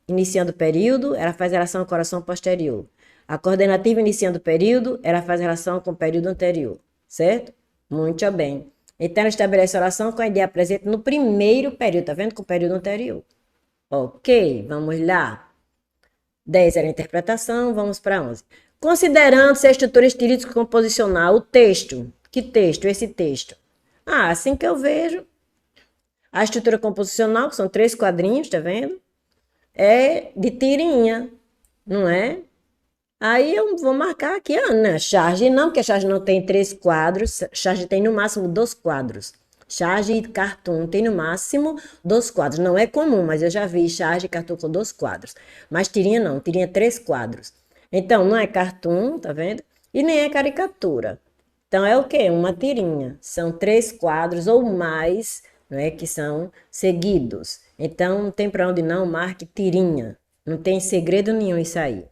iniciando o período, ela faz relação com a oração posterior. A coordenativa iniciando o período, ela faz relação com o período anterior, certo? Muito bem. Então, ela estabelece a oração com a ideia presente no primeiro período, tá vendo? Com o período anterior. Ok, vamos lá. 10 era a interpretação, vamos para 11. Considerando-se a estrutura estilística composicional, o texto. Que texto? Esse texto. Assim que eu vejo, a estrutura composicional, que são 3 quadrinhos, tá vendo? É de tirinha, não é? Aí eu vou marcar aqui, né? Charge não, porque a charge não tem 3 quadros, charge tem no máximo 2 quadros. Charge e cartoon tem no máximo 2 quadros. Não é comum, mas eu já vi charge e cartoon com 2 quadros. Mas tirinha não, tirinha 3 quadros. Então, não é cartoon, tá vendo? E nem é caricatura. Então, é o quê? Uma tirinha. São 3 quadros ou mais, não é? Que são seguidos. Então, não tem para onde não, marque tirinha. Não tem segredo nenhum isso aí.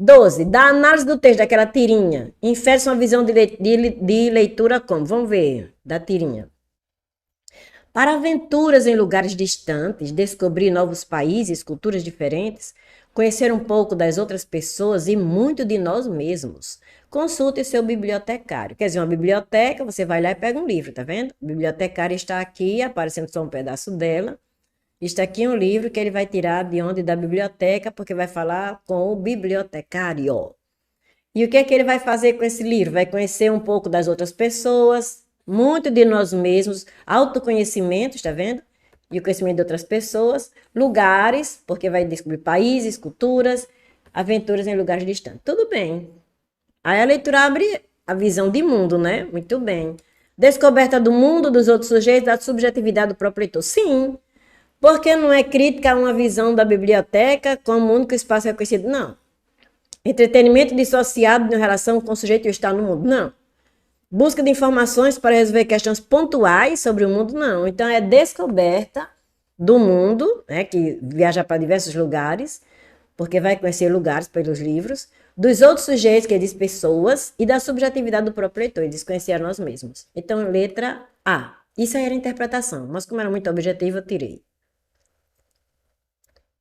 12. Da análise do texto daquela tirinha, infere-se uma visão de leitura como? Vamos ver, da tirinha. Para aventuras em lugares distantes, descobrir novos países, culturas diferentes, conhecer um pouco das outras pessoas e muito de nós mesmos. Consulte seu bibliotecário. Quer dizer, uma biblioteca, você vai lá e pega um livro, tá vendo? A bibliotecária está aqui, aparecendo só um pedaço dela. Está aqui um livro que ele vai tirar de onde? Da biblioteca, porque vai falar com o bibliotecário. E o que é que ele vai fazer com esse livro? Vai conhecer um pouco das outras pessoas, muito de nós mesmos, autoconhecimento, está vendo? E o conhecimento de outras pessoas, lugares, porque vai descobrir países, culturas, aventuras em lugares distantes. Tudo bem. Aí a leitura abre a visão de mundo, né? Muito bem. Descoberta do mundo, dos outros sujeitos, da subjetividade do próprio leitor. Sim. Porque não é crítica a uma visão da biblioteca como único espaço reconhecido, não. Entretenimento dissociado em relação com o sujeito que está no mundo, não. Busca de informações para resolver questões pontuais sobre o mundo, não. Então, é descoberta do mundo, né, que viaja para diversos lugares, porque vai conhecer lugares pelos livros, dos outros sujeitos, que diz pessoas, e da subjetividade do próprio leitor, ele diz conhecer a nós mesmos. Então, letra A. Isso aí era interpretação, mas como era muito objetiva, eu tirei.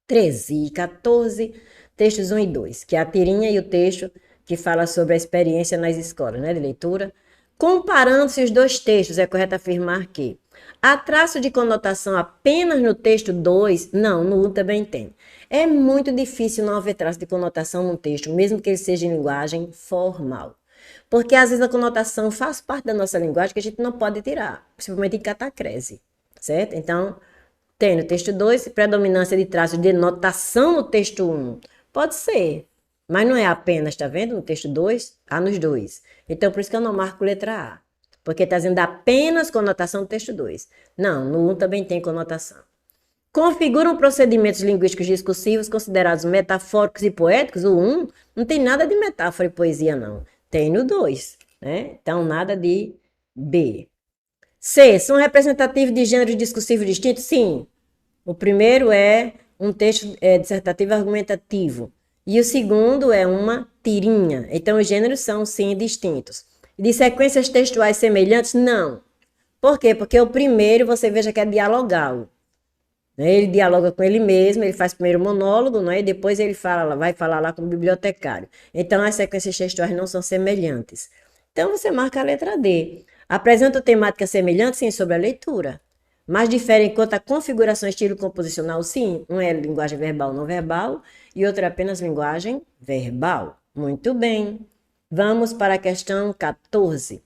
13 e 14, textos 1 e 2, que é a tirinha e o texto que fala sobre a experiência nas escolas, né, de leitura. Comparando-se os dois textos, é correto afirmar que há traço de conotação apenas no texto 2? Não, no 1 também tem. É muito difícil não haver traço de conotação no texto, mesmo que ele seja em linguagem formal. Porque às vezes a conotação faz parte da nossa linguagem que a gente não pode tirar, principalmente em catacrese, certo? Então, tem no texto 2 predominância de traços de notação no texto 1. Pode ser, mas não é apenas, tá vendo? No texto 2, há nos dois. Então, por isso que eu não marco letra A. Porque está dizendo apenas conotação no texto 2. Não, no 1 também tem conotação. Configuram procedimentos linguísticos discursivos considerados metafóricos e poéticos. O 1 não tem nada de metáfora e poesia, não. Tem no 2, né? Então, nada de B. C. São representativos de gêneros discursivos distintos? Sim. O primeiro é um texto dissertativo argumentativo. E o segundo é uma tirinha. Então, os gêneros são, sim, distintos. De sequências textuais semelhantes? Não. Por quê? Porque o primeiro, você veja que é dialogal. Ele dialoga com ele mesmo, ele faz primeiro o monólogo, né? E depois ele vai falar lá com o bibliotecário. Então, as sequências textuais não são semelhantes. Então, você marca a letra D. Apresenta temática semelhante, sim, sobre a leitura. Mas diferem quanto à configuração estilo composicional, sim. Um é linguagem verbal não verbal e outro é apenas linguagem verbal. Muito bem. Vamos para a questão 14.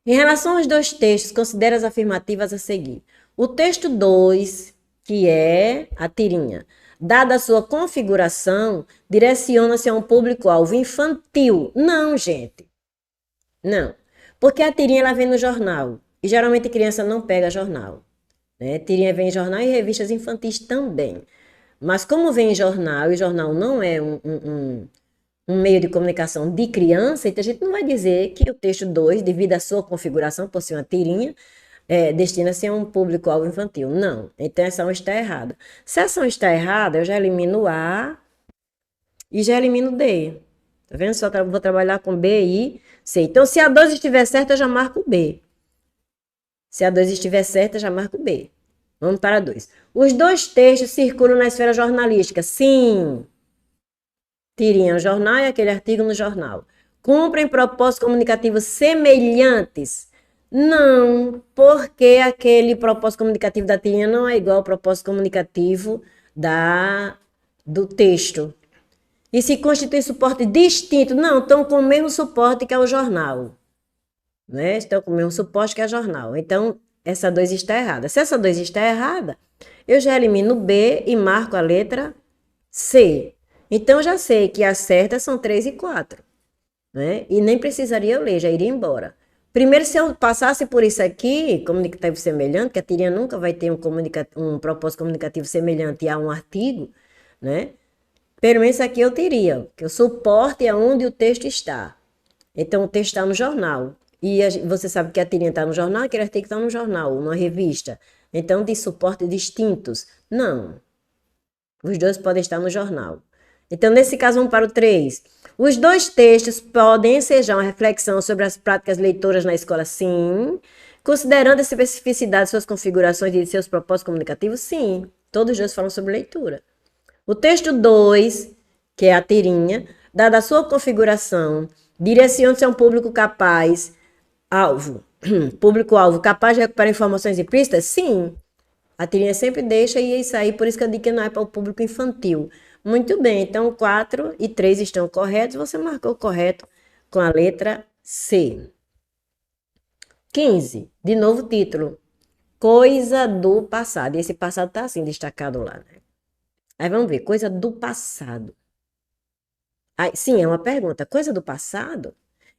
Em relação aos dois textos, considere as afirmativas a seguir. O texto 2, que é a tirinha, dada a sua configuração, direciona-se a um público-alvo infantil. Não, gente. Não. Porque a tirinha ela vem no jornal. E geralmente criança não pega jornal. Né? Tirinha vem em jornal e revistas infantis também. Mas como vem em jornal, e jornal não é um meio de comunicação de criança, então a gente não vai dizer que o texto 2, devido à sua configuração, por ser uma tirinha, destina-se a um público-alvo infantil. Não. Então essa 1 está errada. Se essa 1 está errada, eu já elimino A e já elimino D. Tá vendo? Só vou trabalhar com B e C. Então, se a 2 estiver certa, eu já marco B. Se a 2 estiver certa, eu já marco B. Vamos para 2. Os dois textos circulam na esfera jornalística. Sim. Tirinha, o jornal e aquele artigo no jornal. Cumprem propósitos comunicativos semelhantes? Não, porque aquele propósito comunicativo da tirinha não é igual ao propósito comunicativo do texto. E se constitui suporte distinto? Não, estão com o mesmo suporte que é o jornal. Né? Estão com o mesmo suporte que é o jornal. Então, essa 2 está errada. Se essa 2 está errada, eu já elimino B e marco a letra C. Então, já sei que as certas são 3 e 4. Né? E nem precisaria eu ler, já iria embora. Primeiro, se eu passasse por isso aqui, comunicativo semelhante, que a tirinha nunca vai ter um propósito comunicativo semelhante a um artigo, né? Pelo menos aqui eu teria, que o suporte é onde o texto está. Então, o texto está no jornal. E você sabe que a tirinha está no jornal, aquele artigo está no jornal, numa revista. Então, de suporte distintos? Não. Os dois podem estar no jornal. Então, nesse caso, vamos para o 3. Os dois textos podem ensejar uma reflexão sobre as práticas leitoras na escola? Sim. Considerando a especificidade de suas configurações e de seus propósitos comunicativos? Sim. Todos os dois falam sobre leitura. O texto 2, que é a tirinha, dada a sua configuração, direciona-se a um público público-alvo capaz de recuperar informações implícitas? Sim. A tirinha sempre deixa isso aí, por isso que eu digo que não é para o público infantil. Muito bem, então 4 e 3 estão corretos, você marcou correto com a letra C. 15, de novo título, coisa do passado. E esse passado está assim, destacado lá, né? Aí vamos ver, coisa do passado. Aí, sim, é uma pergunta, coisa do passado?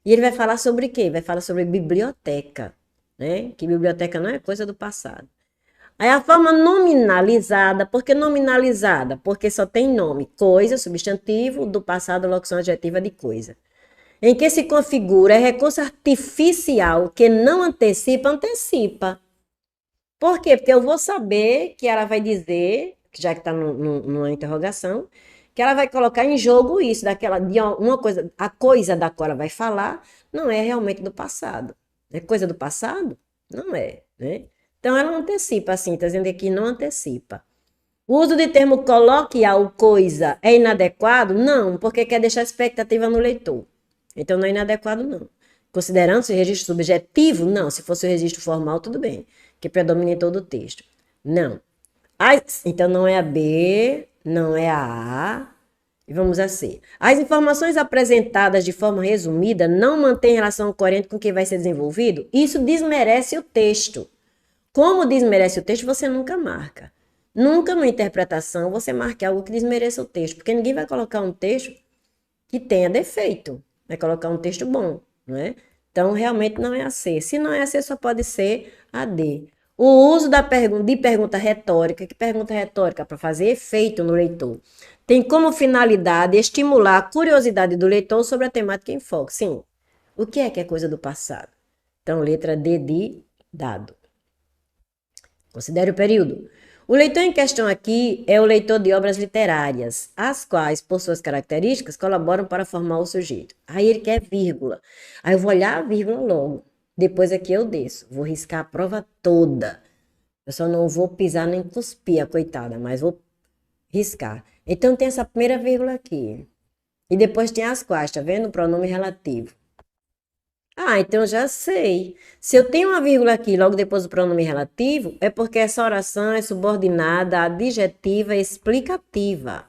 E ele vai falar sobre o quê? Vai falar sobre biblioteca, né? Que biblioteca não é coisa do passado. Aí a forma nominalizada, por que nominalizada? Porque só tem nome, coisa, substantivo, do passado, locução adjetiva de coisa. Em que se configura é recurso artificial que não antecipa, antecipa. Por quê? Porque eu vou saber que ela vai dizer, já que está numa interrogação, que ela vai colocar em jogo isso, de uma coisa, a coisa da qual ela vai falar não é realmente do passado. É coisa do passado? Não é, né? Então, ela não antecipa, assim, está dizendo aqui, não antecipa. O uso de termo coloquial, coisa, é inadequado? Não, porque quer deixar expectativa no leitor. Então, não é inadequado, não. Considerando-se registro subjetivo? Não. Se fosse o registro formal, tudo bem, que predomina em todo o texto. Não. Então, não é a B, não é a A, e vamos a C. As informações apresentadas de forma resumida não mantêm relação coerente com o que vai ser desenvolvido? Isso desmerece o texto. Como desmerece o texto, você nunca marca. Nunca numa interpretação você marque algo que desmereça o texto, porque ninguém vai colocar um texto que tenha defeito. Vai colocar um texto bom, não é? Então, realmente não é a C. Se não é a C, só pode ser a D. O uso de pergunta retórica, que pergunta retórica para fazer efeito no leitor, tem como finalidade estimular a curiosidade do leitor sobre a temática em foco. Sim. O que é coisa do passado? Então, letra D de dado. Considere o período. O leitor em questão aqui é o leitor de obras literárias, as quais, por suas características, colaboram para formar o sujeito. Aí ele quer vírgula. Aí eu vou olhar a vírgula logo. Depois aqui eu desço. Vou riscar a prova toda. Eu só não vou pisar nem cuspir a coitada, mas vou riscar. Então tem essa primeira vírgula aqui. E depois tem as quais, tá vendo? O pronome relativo. Ah, então eu já sei. Se eu tenho uma vírgula aqui logo depois do pronome relativo, é porque essa oração é subordinada à adjetiva explicativa,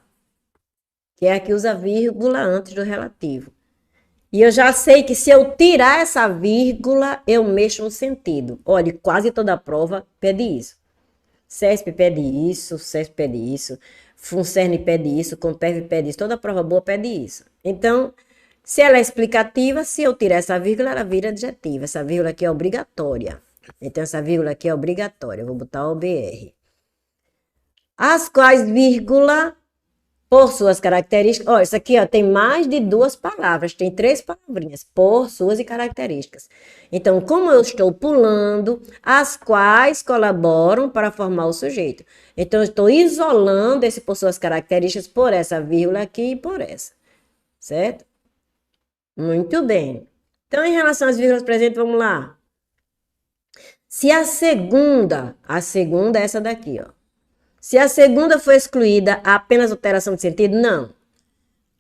que é a que usa vírgula antes do relativo. E eu já sei que se eu tirar essa vírgula, eu mexo no sentido. Olha, quase toda a prova pede isso. CESP pede isso, CESP pede isso, FUNCERN pede isso, COMPERV pede isso, toda a prova boa pede isso. Então, se ela é explicativa, se eu tirar essa vírgula, ela vira adjetiva. Essa vírgula aqui é obrigatória. Então, essa vírgula aqui é obrigatória. Eu vou botar OBR. As quais vírgula, por suas características... Olha, isso aqui ó, tem mais de 2 palavras. Tem 3 palavrinhas. Por suas e características. Então, como eu estou pulando, as quais colaboram para formar o sujeito. Então, eu estou isolando esse por suas características por essa vírgula aqui e por essa. Certo? Muito bem. Então, em relação às vírgulas presentes, vamos lá. Se a segunda é essa daqui, ó. Se a segunda for excluída, há apenas alteração de sentido? Não.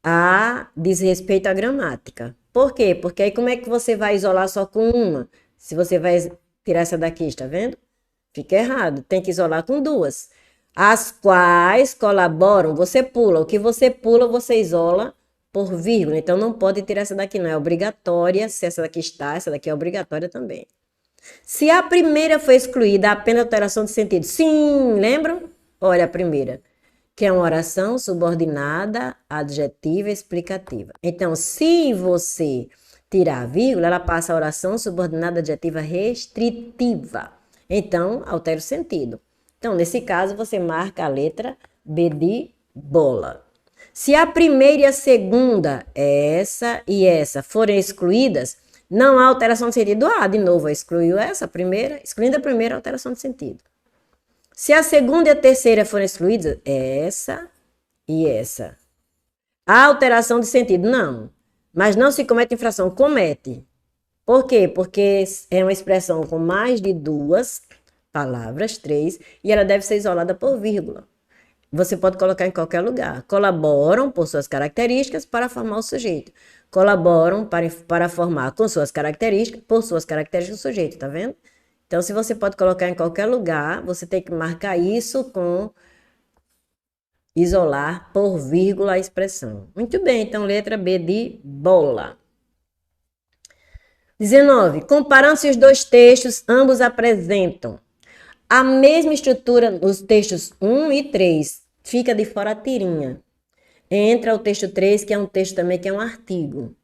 Há desrespeito à gramática. Por quê? Porque aí como é que você vai isolar só com uma? Se você vai tirar essa daqui, está vendo? Fica errado. Tem que isolar com duas. As quais colaboram, você pula. O que você pula, você isola por vírgula. Então não pode tirar essa daqui, não. É obrigatória. Se essa daqui está, essa daqui é obrigatória também. Se a primeira foi excluída, há apenas alteração de sentido. Sim, lembram? Olha a primeira, que é uma oração subordinada, adjetiva, explicativa. Então, se você tirar a vírgula, ela passa a oração subordinada, adjetiva, restritiva. Então, altera o sentido. Então, nesse caso, você marca a letra B de bola. Se a primeira e a segunda, essa e essa, forem excluídas, não há alteração de sentido. Ah, de novo, excluiu essa primeira, excluindo a primeira, alteração de sentido. Se a segunda e a terceira forem excluídas, essa e essa. Há alteração de sentido? Não. Mas não se comete infração. Comete. Por quê? Porque é uma expressão com mais de duas palavras, três, e ela deve ser isolada por vírgula. Você pode colocar em qualquer lugar. Colaboram por suas características para formar o sujeito. Colaboram para formar com suas características, por suas características o sujeito, tá vendo? Então, se você pode colocar em qualquer lugar, você tem que marcar isso com isolar por vírgula a expressão. Muito bem, então letra B de bola. 19. Comparando-se os dois textos, ambos apresentam a mesma estrutura nos textos 1 e 3. Fica de fora a tirinha. Entra o texto 3, que é um texto também que é um artigo.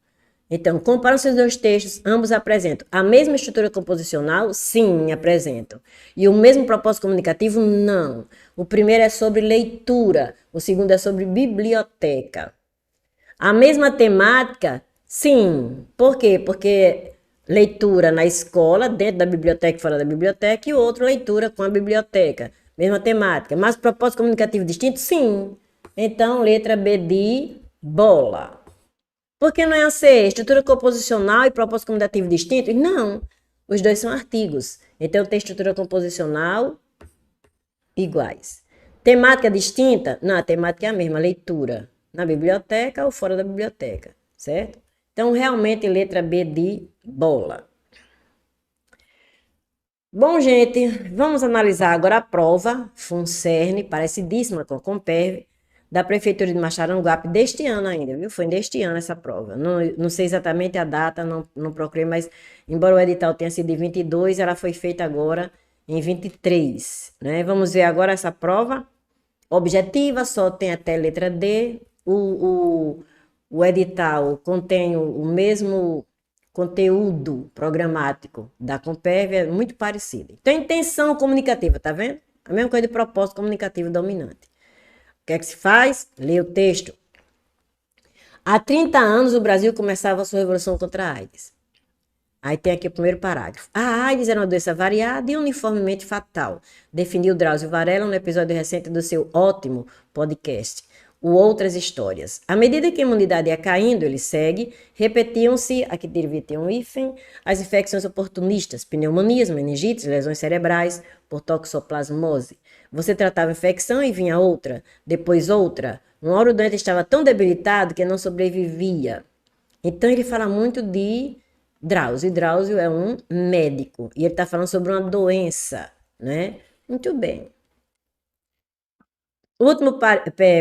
Então, comparando-se os dois textos, ambos apresentam a mesma estrutura composicional? Sim, apresentam. E o mesmo propósito comunicativo? Não. O primeiro é sobre leitura, o segundo é sobre biblioteca. A mesma temática? Sim. Por quê? Porque leitura na escola, dentro da biblioteca e fora da biblioteca, e o outro leitura com a biblioteca. Mesma temática. Mas propósito comunicativo distinto? Sim. Então, letra B de bola. Por que não é a C? Estrutura composicional e propósito comunicativo distintos? Não. Os dois são artigos. Então, tem estrutura composicional iguais. Temática distinta? Não, a temática é a mesma, leitura. Na biblioteca ou fora da biblioteca, certo? Então, realmente, letra B de bola. Bom, gente, vamos analisar agora a prova FUNCERN, parecidíssima com a Comperv, da Prefeitura de Maxaranguape deste ano ainda, viu? Foi deste ano essa prova. Não sei exatamente a data, não procurei, mas embora o edital tenha sido de 22, ela foi feita agora em 23, né? Vamos ver agora essa prova objetiva, só tem até letra D. O edital contém o mesmo conteúdo programático da Comperv, é muito parecido. Então, intenção comunicativa, tá vendo? A mesma coisa de propósito comunicativo dominante. O que é que se faz? Lê o texto. Há 30 anos o Brasil começava a sua revolução contra a AIDS. Aí tem aqui o primeiro parágrafo. A AIDS era uma doença variada e uniformemente fatal, definiu Drauzio Varela no episódio recente do seu ótimo podcast, o Outras Histórias. À medida que a imunidade ia caindo, ele segue, repetiam-se, aqui devia ter um hífen, as infecções oportunistas, pneumonias, meningites, lesões cerebrais por toxoplasmose. Você tratava a infecção e vinha outra, depois outra. Uma hora o doente estava tão debilitado que não sobrevivia. Então ele fala muito de Drauzio. Drauzio é um médico e ele está falando sobre uma doença, né? Muito bem. Último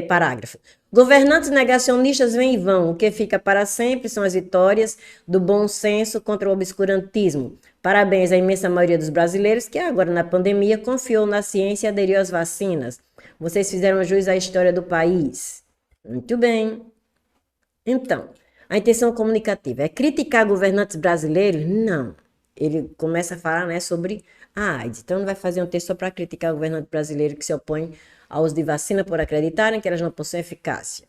parágrafo. Governantes negacionistas vêm e vão. O que fica para sempre são as vitórias do bom senso contra o obscurantismo. Parabéns à imensa maioria dos brasileiros que agora na pandemia confiou na ciência e aderiu às vacinas. Vocês fizeram jus à história do país. Muito bem. Então, a intenção comunicativa é criticar governantes brasileiros? Não. Ele começa a falar, né, sobre a AIDS. Então, não vai fazer um texto só para criticar o governante brasileiro que se opõe ao uso de vacina por acreditarem que elas não possuem eficácia.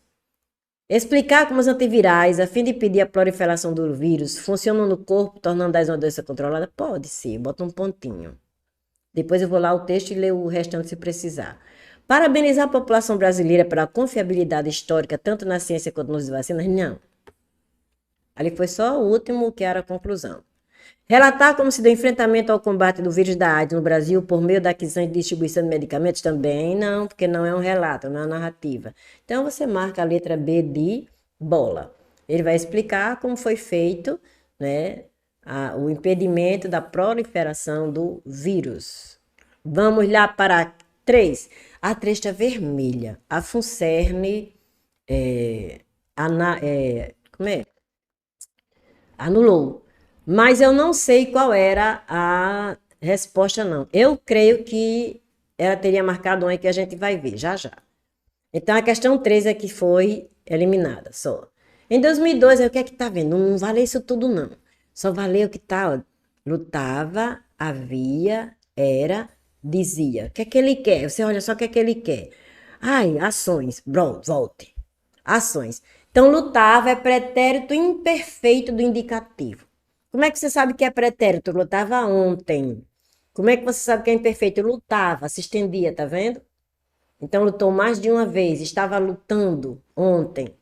Explicar como os antivirais, a fim de impedir a proliferação do vírus, funcionam no corpo, tornando a uma doença controlada? Pode ser, bota um pontinho. Depois eu vou lá o texto e ler o restante se precisar. Parabenizar a população brasileira pela confiabilidade histórica, tanto na ciência quanto nos vacinas? Não. Ali foi só o último que era a conclusão. Relatar como se deu enfrentamento ao combate do vírus da AIDS no Brasil por meio da aquisição e distribuição de medicamentos também não, porque não é um relato, não é uma narrativa. Então você marca a letra B de bola. Ele vai explicar como foi feito, né, o impedimento da proliferação do vírus. Vamos lá para 3. A tresta vermelha. A FUNCERN como é? Anulou. Mas eu não sei qual era a resposta, não. Eu creio que ela teria marcado uma que a gente vai ver já já. Então, a questão 3 é que foi eliminada só. Em 2002, o que é que tá vendo? Não vale isso tudo, não. Só valeu o que tá, ó. Lutava, havia, era, dizia. O que é que ele quer? Você olha só o que é que ele quer. Ai, ações. Volte. Ações. Então, lutava é pretérito imperfeito do indicativo. Como é que você sabe que é pretérito? Lutava ontem. Como é que você sabe que é imperfeito? Lutava, se estendia, tá vendo? Então, lutou mais de uma vez, estava lutando ontem.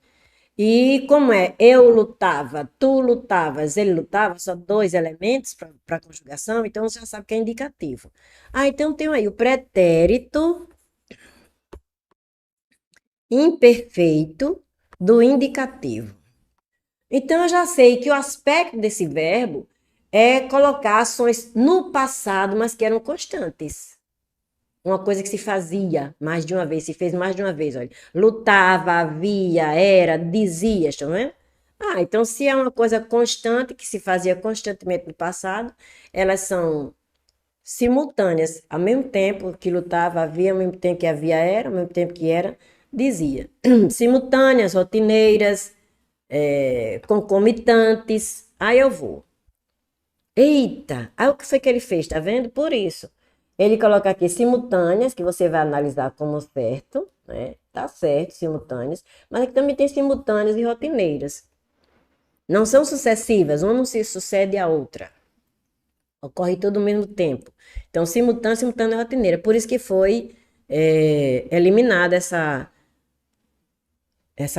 E como é? Eu lutava, tu lutavas, ele lutava, só dois elementos para conjugação, então você já sabe que é indicativo. Ah, então tem aí o pretérito imperfeito do indicativo. Então eu já sei que o aspecto desse verbo é colocar ações no passado, mas que eram constantes. Uma coisa que se fazia mais de uma vez, se fez mais de uma vez, olha. Lutava, havia, era, dizia, estão vendo? Ah, então se é uma coisa constante, que se fazia constantemente no passado, elas são simultâneas, ao mesmo tempo que lutava, havia, ao mesmo tempo que havia, era, ao mesmo tempo que era, dizia. Simultâneas, rotineiras, concomitantes. Aí eu vou. Eita! Aí o que foi que ele fez? Tá vendo? Por isso. Ele coloca aqui simultâneas, que você vai analisar como certo, né? Tá certo, simultâneas. Mas aqui também tem simultâneas e rotineiras. Não são sucessivas, uma não se sucede à outra. Ocorre tudo ao mesmo tempo. Então, simultânea, simultânea e rotineira. Por isso que foi eliminada essa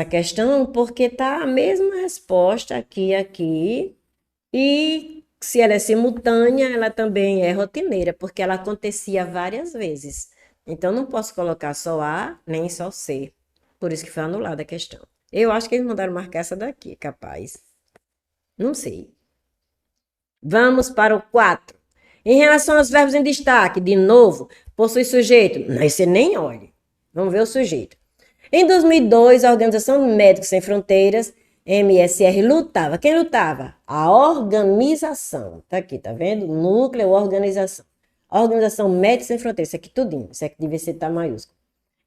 questão, porque tá a mesma resposta aqui. E se ela é simultânea, ela também é rotineira, porque ela acontecia várias vezes. Então, não posso colocar só A, nem só C. Por isso que foi anulada a questão. Eu acho que eles mandaram marcar essa daqui, capaz. Não sei. Vamos para o 4. Em relação aos verbos em destaque, de novo, possui sujeito. Não, você nem olhe. Vamos ver o sujeito. Em 2002, a Organização Médicos Sem Fronteiras, MSR, lutava. Quem lutava? A organização. Tá aqui, tá vendo? Núcleo, organização. A Organização Médicos Sem Fronteiras. Isso aqui tudinho. Isso aqui devia ser tá maiúsculo.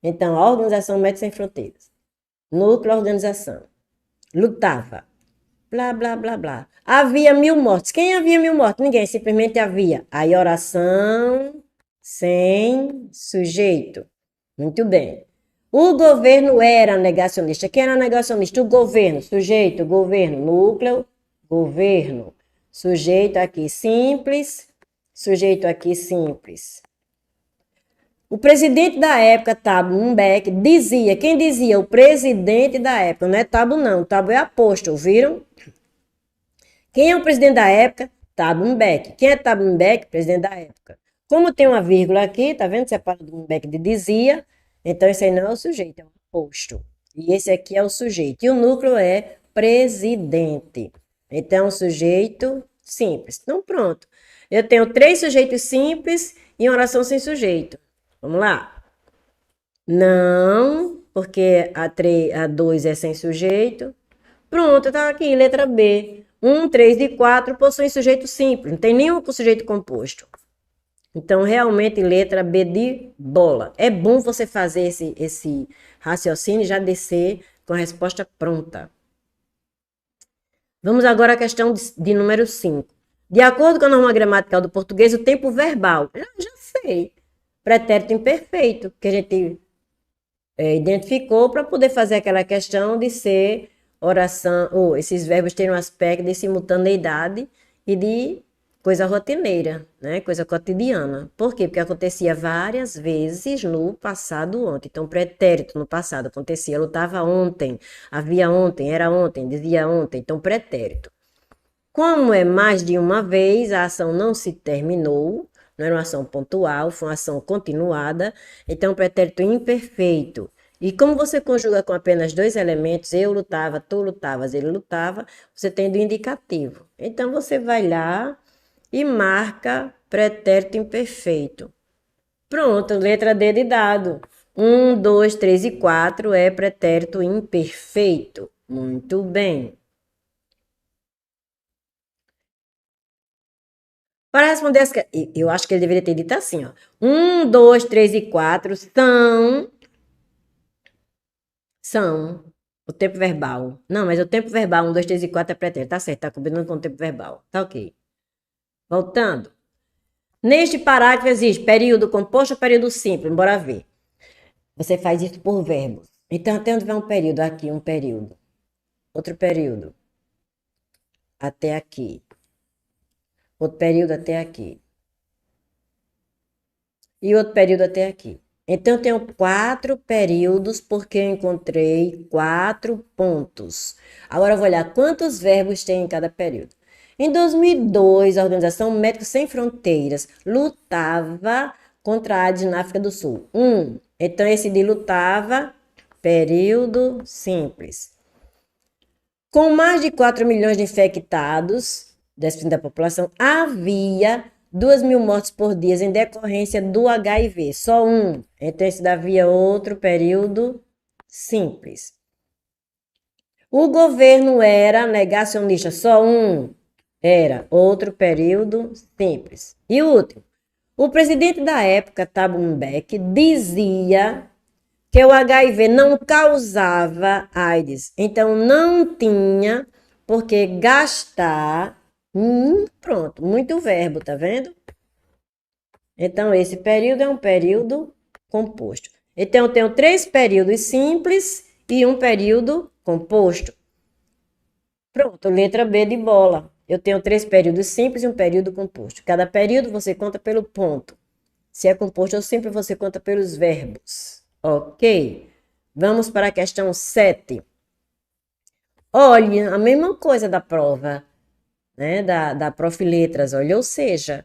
Então, a Organização Médicos Sem Fronteiras. Núcleo, organização. Lutava. Blá, blá, blá, blá. Havia 1000 mortes. Quem havia 1000 mortes? Ninguém, simplesmente havia. Aí, oração sem sujeito. Muito bem. O governo era negacionista. Quem era negacionista? O governo. Sujeito, governo. Núcleo, governo. Sujeito aqui simples. Sujeito aqui simples. O presidente da época, Thabo Mbeki, dizia. Quem dizia? O presidente da época. Não é Thabo, não. Thabo é apóstolo, viram? Quem é o presidente da época? Thabo Mbeki. Quem é Thabo Mbeki? Presidente da época. Como tem uma vírgula aqui, tá vendo? Separa do Mbeki de dizia. Então, esse aí não é o sujeito, é o oposto. E esse aqui é o sujeito. E o núcleo é presidente. Então, sujeito simples. Então, pronto. Eu tenho 3 sujeitos simples e uma oração sem sujeito. Vamos lá. Não, porque a 2 é sem sujeito. Pronto, tá aqui, letra B. 1, 3 e 4 possuem sujeito simples. Não tem nenhum com sujeito composto. Então, realmente, letra B de bola. É bom você fazer esse raciocínio e já descer com a resposta pronta. Vamos agora à questão de número 5. De acordo com a norma gramatical do português, o tempo verbal. Já sei. Pretérito imperfeito, que a gente identificou para poder fazer aquela questão de ser oração, ou esses verbos terem um aspecto de simultaneidade e de coisa rotineira, né? Coisa cotidiana. Por quê? Porque acontecia várias vezes no passado ontem. Então, pretérito no passado acontecia, lutava ontem, havia ontem, era ontem, dizia ontem. Então, pretérito. Como é mais de uma vez, a ação não se terminou, não era uma ação pontual, foi uma ação continuada, então pretérito imperfeito. E como você conjuga com apenas dois elementos, eu lutava, tu lutavas, ele lutava, você tem do indicativo. Então você vai lá e marca pretérito imperfeito. Pronto, letra D de dado. 1, 2, 3 e 4 é pretérito imperfeito. Muito bem. Para responder essa, eu acho que ele deveria ter dito assim, ó. 1, 2, 3 e 4 são o tempo verbal. Não, mas o tempo verbal 1, 2, 3 e 4 é pretérito. Tá certo, tá combinando com o tempo verbal. Tá ok. Voltando. Neste parágrafo existe período composto ou período simples. Bora ver. Você faz isso por verbos. Então, até onde vai um período? Aqui, um período. Outro período. Até aqui. Outro período até aqui. E outro período até aqui. Então, eu tenho 4 períodos porque eu encontrei 4 pontos. Agora, eu vou olhar quantos verbos tem em cada período. Em 2002, a Organização Médicos Sem Fronteiras lutava contra a AIDS na África do Sul. Então, esse de lutava, período simples. Com mais de 4 milhões de infectados, 10% da população, havia 2.000 mortes por dia em decorrência do HIV. Só um. Então, esse havia outro período simples. O governo era negacionista. Só um. Era outro período simples. E o último. O presidente da época, Thabo Mbeki, dizia que o HIV não causava AIDS. Então, não tinha por que gastar. Pronto, muito verbo, tá vendo? Então, esse período é um período composto. Então, eu tenho 3 períodos simples e um período composto. Pronto, letra B de bola. Eu tenho 3 períodos simples e um período composto. Cada período você conta pelo ponto. Se é composto ou simples, você conta pelos verbos. Ok? Vamos para a questão 7. Olha, a mesma coisa da prova, né? Da Prof. Letras, olha, ou seja,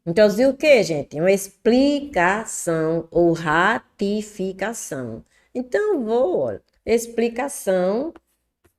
introduzir o quê, gente? Uma explicação ou ratificação. Então, olha, explicação,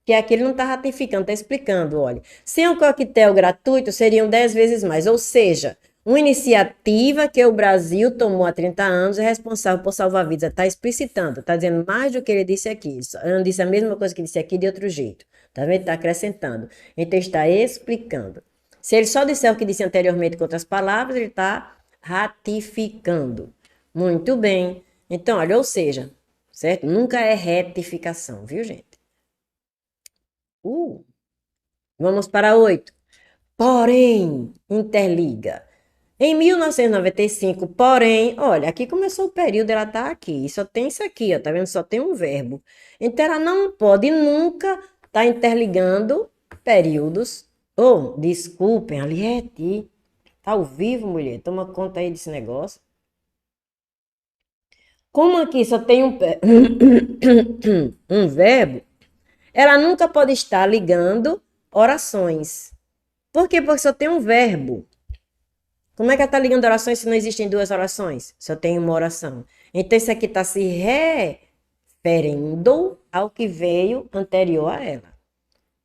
que aqui ele não está ratificando, está explicando, olha. Sem o coquetel gratuito, seriam 10 vezes mais, ou seja, uma iniciativa que o Brasil tomou há 30 anos é responsável por salvar vidas. Está explicitando, está dizendo mais do que ele disse aqui. Eu não disse a mesma coisa que disse aqui de outro jeito. Tá vendo? Está acrescentando. Então, está explicando. Se ele só disser o que disse anteriormente com outras palavras, ele está ratificando. Muito bem. Então, olha, ou seja, certo? Nunca é retificação, viu, gente? Vamos para 8. Porém, interliga. Em 1995, porém, olha, aqui começou o período, ela tá aqui, só tem isso aqui, ó, tá vendo? Só tem um verbo. Então, ela não pode nunca estar interligando períodos. Oh, desculpem, Aliette, tá ao vivo, mulher, toma conta aí desse negócio. Como aqui só tem um verbo, ela nunca pode estar ligando orações. Por quê? Porque só tem um verbo. Como é que ela está ligando orações se não existem 2 orações? Só tem uma oração. Então, isso aqui está se referindo ao que veio anterior a ela.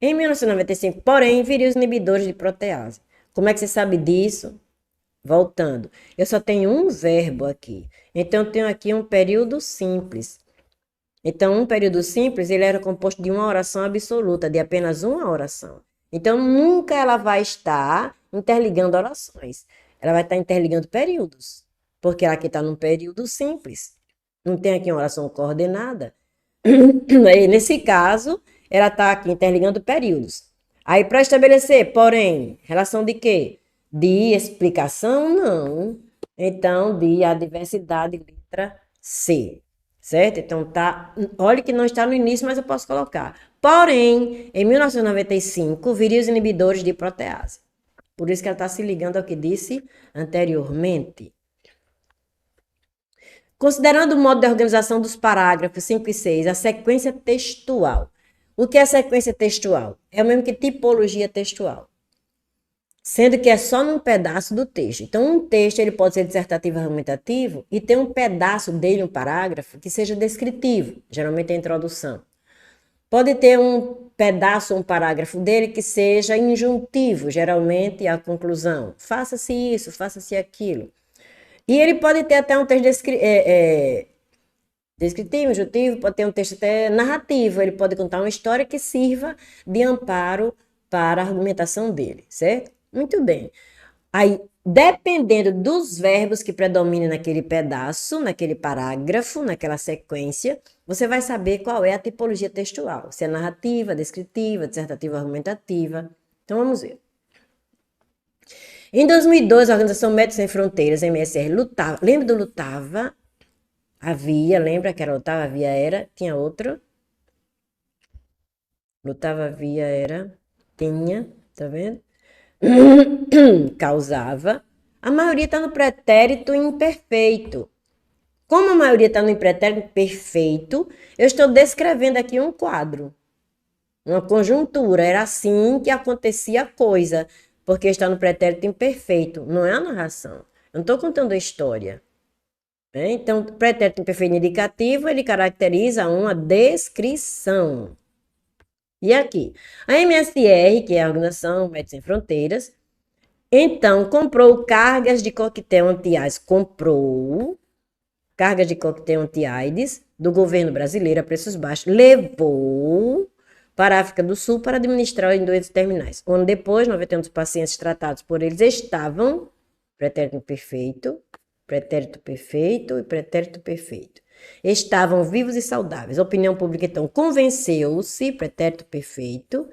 Em 1995, porém, viriam os inibidores de protease. Como é que você sabe disso? Voltando. Eu só tenho um verbo aqui. Então, eu tenho aqui um período simples. Então, um período simples, ele era composto de uma oração absoluta, de apenas uma oração. Então, nunca ela vai estar interligando orações. Ela vai estar interligando períodos, porque ela aqui está num período simples. Não tem aqui uma oração coordenada. Aí, nesse caso, ela está aqui interligando períodos. Aí, para estabelecer, porém, relação de quê? De explicação, não. Então, de adversidade, letra C. Certo? Então, tá. Olha que não está no início, mas eu posso colocar. Porém, em 1995, viriam os inibidores de protease. Por isso que ela está se ligando ao que disse anteriormente. Considerando o modo de organização dos parágrafos 5 e 6, a sequência textual. O que é sequência textual? É o mesmo que tipologia textual. sendo que é só num pedaço do texto. Então, um texto ele pode ser dissertativo argumentativo e ter um pedaço dele, um parágrafo, que seja descritivo, geralmente é a introdução. Pode ter um pedaço, um parágrafo dele que seja injuntivo, geralmente a conclusão. Faça-se isso, faça-se aquilo. E ele pode ter até um texto descritivo, injuntivo, pode ter um texto até narrativo, ele pode contar uma história que sirva de amparo para a argumentação dele, certo? Muito bem. Aí, dependendo dos verbos que predominam naquele pedaço, naquele parágrafo, naquela sequência, você vai saber qual é a tipologia textual, se é narrativa, descritiva, dissertativa, argumentativa. Então, vamos ver. Em 2002, a Organização Médicos Sem Fronteiras, MSR, lutava. Lembra do Lutava? Havia, lembra que era Lutava, havia, era. Tinha outro. Lutava, havia, era. Tinha, tá vendo? Causava. A maioria está no pretérito imperfeito. Como a maioria está no pretérito perfeito, eu estou descrevendo aqui um quadro, uma conjuntura. Era assim que acontecia a coisa, porque está no pretérito imperfeito, não é a narração. Eu não estou contando a história. Então, o pretérito imperfeito indicativo, ele caracteriza uma descrição. E aqui, a MSR, que é a Organização Médicos Sem Fronteiras, então comprou cargas de coquetel anti-AIDS, comprou cargas de coquetel anti-AIDS do governo brasileiro a preços baixos, levou para a África do Sul para administrar em doenças terminais. Um ano depois, 91 dos pacientes tratados por eles estavam, pretérito perfeito e pretérito perfeito. Estavam vivos e saudáveis. A opinião pública, então, convenceu-se, pretérito perfeito,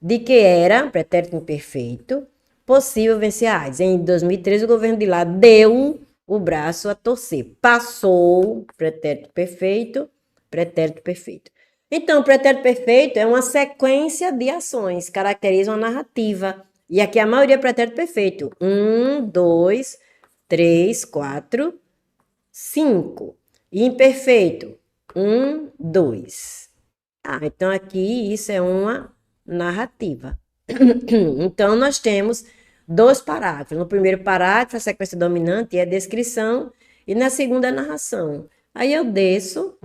de que era, pretérito imperfeito, possível vencer a AIDS. Em 2013, o governo de lá deu o braço a torcer. Passou pretérito perfeito, pretérito perfeito. Então, o pretérito perfeito é uma sequência de ações, caracteriza uma narrativa. E aqui a maioria é pretérito perfeito. 1, 2, 3, 4, 5. E imperfeito. 1, 2. Então aqui isso é uma narrativa. Então, nós temos 2 parágrafos. No primeiro parágrafo, a sequência dominante é a descrição, e na segunda, a narração. Aí eu desço.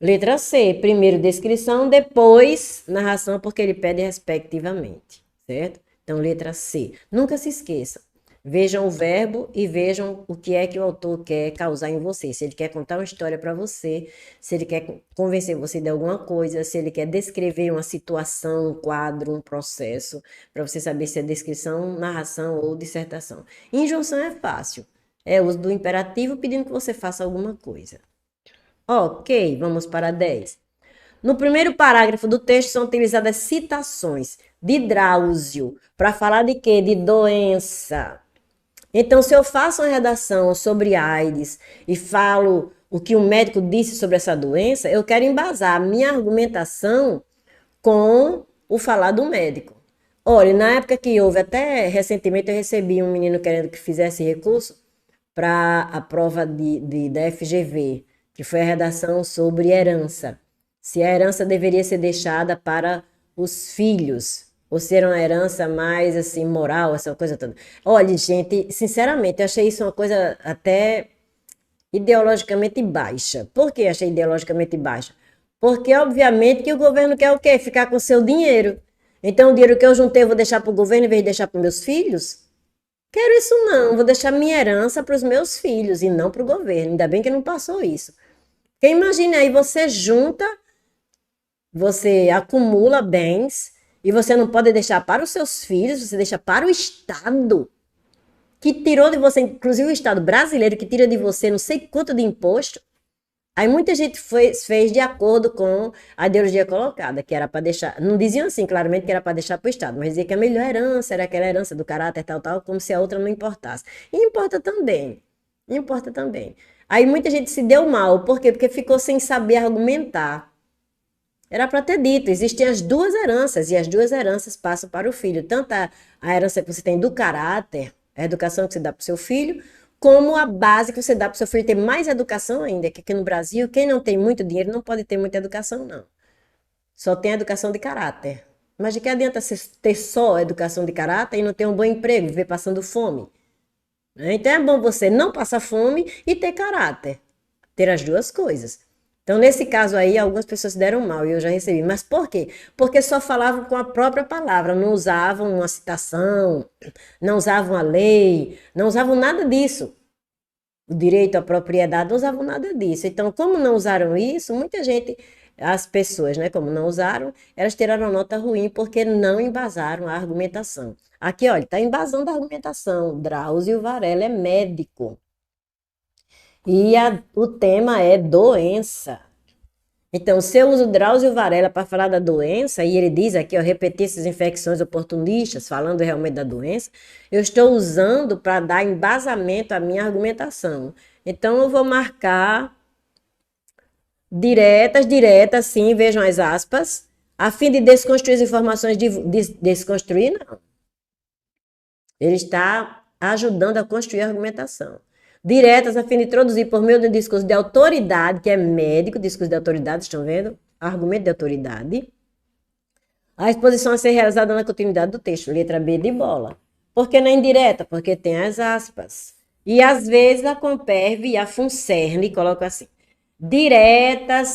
Letra C, primeiro descrição, depois narração, porque ele pede respectivamente, certo? Então, letra C. Nunca se esqueça. Vejam o verbo e vejam o que é que o autor quer causar em você. Se ele quer contar uma história para você, se ele quer convencer você de alguma coisa, se ele quer descrever uma situação, um quadro, um processo, para você saber se é descrição, narração ou dissertação. Injunção é fácil. É o uso do imperativo pedindo que você faça alguma coisa. Ok, vamos para 10. No primeiro parágrafo do texto são utilizadas citações de Drauzio para falar de quê? De doença. Então, se eu faço uma redação sobre AIDS e falo o que o médico disse sobre essa doença, eu quero embasar a minha argumentação com o falar do médico. Olha, na época que houve, até recentemente eu recebi um menino querendo que fizesse recurso para a prova da FGV, que foi a redação sobre herança. Se a herança deveria ser deixada para os filhos, ou se era uma herança mais assim, moral, essa coisa toda. Olha, gente, sinceramente, eu achei isso uma coisa até ideologicamente baixa. Por que achei ideologicamente baixa? Porque, obviamente, que o governo quer o quê? Ficar com o seu dinheiro. Então, o dinheiro que eu juntei eu vou deixar para o governo em vez de deixar para meus filhos? Quero isso não, vou deixar minha herança para os meus filhos e não para o governo. Ainda bem que não passou isso. Porque imagine aí, você junta, você acumula bens e você não pode deixar para os seus filhos, você deixa para o Estado, que tirou de você, inclusive o Estado brasileiro, que tira de você não sei quanto de imposto. Aí muita gente fez de acordo com a ideologia colocada, que era para deixar, não diziam assim claramente que era para deixar para o Estado, mas dizia que a melhor herança era aquela herança do caráter tal, tal, como se a outra não importasse. E importa também, importa também. Aí muita gente se deu mal, por quê? Porque ficou sem saber argumentar. Era para ter dito, existem as 2 heranças, e as 2 heranças passam para o filho. Tanto a herança que você tem do caráter, a educação que você dá para o seu filho, como a base que você dá para o seu filho ter mais educação ainda, que aqui no Brasil, quem não tem muito dinheiro não pode ter muita educação, não. Só tem educação de caráter. Mas de que adianta você ter só educação de caráter e não ter um bom emprego, viver passando fome? Né? Então é bom você não passar fome e ter caráter. Ter as duas coisas. Então, nesse caso aí, algumas pessoas se deram mal e eu já recebi. Mas por quê? Porque só falavam com a própria palavra, não usavam uma citação, não usavam a lei, não usavam nada disso. O direito à propriedade, não usavam nada disso. Então, como não usaram isso, muita gente, as pessoas, né, como não usaram, elas tiraram nota ruim porque não embasaram a argumentação. Aqui, olha, está embasando a argumentação. Drauzio Varela é médico. E o tema é doença. Então, se eu uso Drauzio Varela para falar da doença, e ele diz aqui, ó, repetir essas infecções oportunistas, falando realmente da doença, eu estou usando para dar embasamento à minha argumentação. Então, eu vou marcar diretas, sim, vejam as aspas, a fim de desconstruir as informações, desconstruir, não. Ele está ajudando a construir a argumentação. Diretas, a fim de introduzir por meio do discurso de autoridade, que é médico, discurso de autoridade, estão vendo? Argumento de autoridade. A exposição a ser realizada na continuidade do texto, letra B de bola. Por que na indireta? Porque tem as aspas. E às vezes a Comperv e a Funcerne colocam assim, diretas